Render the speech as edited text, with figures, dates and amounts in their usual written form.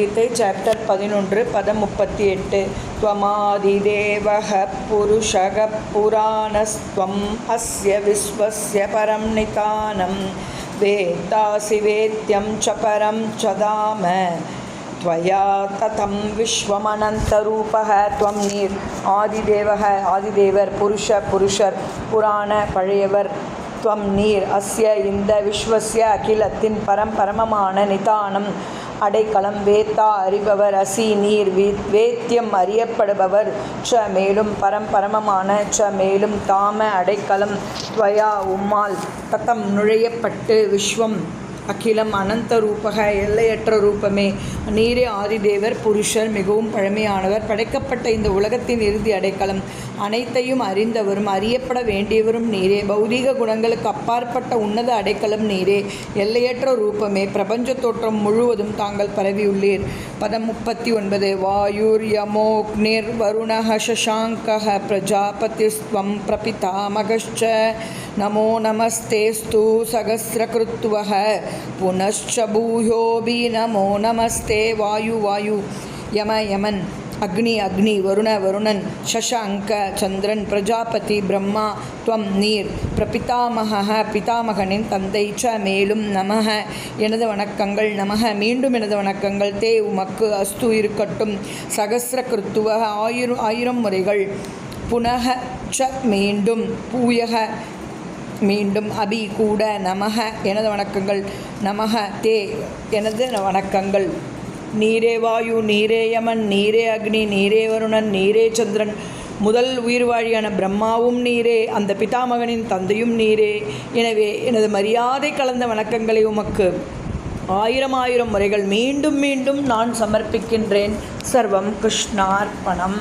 Bhagavad Gita chapter 11 பதம் 38. त्वमादिदेवः पुरुषः पुराणस्त्वम् अस्य विश्वस्य परं नितानं वेत्तासि वेद्यं च परं च धाम त्वया ततं विश्वमनन्तरूपः. त्वं நீர் ஆதிதேவः ஆதிதேவர், புருஷர் புராண பழையவர், துவம் நீர் அஸ்ய இந்த விஸ்வஸ்ய அகிலத்தின் பரமமான நிதானம் அடைக்கலம், வேத்தா அறிபவர், அசி நீர் வேத்தியம் அறியப்படுபவர், ச மேலும் பரமமான, ச மேலும் தாம அடைக்கலம், துவயா உம்மால் தத்தம் நுழையப்பட்டு, விஸ்வம் அகிலம் அனந்த ரூபக எல்லையற்ற ரூபமே. நீரே ஆதிதேவர், புருஷர், மிகவும் பழமையானவர், படைக்கப்பட்ட இந்த உலகத்தின் இறுதி அடைக்கலம், அனைத்தையும் அறிந்தவரும் அறியப்பட வேண்டியவரும் நீரே, பௌதீக குணங்களுக்கு அப்பாற்பட்ட உன்னத அடைக்கலம் நீரே, எல்லையற்ற ரூபமே. பிரபஞ்ச தோற்றம் முழுவதும் தாங்கள் பரவியுள்ளீர். பதம் 39. வாயுர் யமோக்னிர் வருணः சசாங்கः பிரஜாபதிஸ்த்வம் பிரபிதாமகश्च நமோ நமஸ்தேஸ்து சகஸ்ரகிருத்வः புனश्च பூயோபி நமோ நமஸ்தே. வாயு யமன், அக்னி வருணன், சசாங்க சந்திரன், பிரஜாபதி பிரம்மா, துவம் நீர், பிரபிதாமகः பிதாமகனின் தந்தை, ச மேலும், நமः எனது வணக்கங்கள், நமः மீண்டும் எனது வணக்கங்கள், தே உமக்கு, அஸ்து இருக்கட்டும், சகஸ்ரகிருத்துவ ஆயிரம் முறைகள், புனக ச மீண்டும், பூயக மீண்டும், அபி கூட, நமக எனது வணக்கங்கள், நமக தே எனது வணக்கங்கள். நீரே வாயு, நீரே யமன், நீரே அக்னி, நீரே வருணன், நீரே சந்திரன், முதல் உயிர்வாழியான பிரம்மாவும் நீரே, அந்த பிதாமகனின் தந்தையும் நீரே. எனவே எனது மரியாதை கலந்த வணக்கங்களை உமக்கு ஆயிரம் முறைகள் மீண்டும் நான் சமர்ப்பிக்கின்றேன். சர்வம் கிருஷ்ணார்ப்பணம்.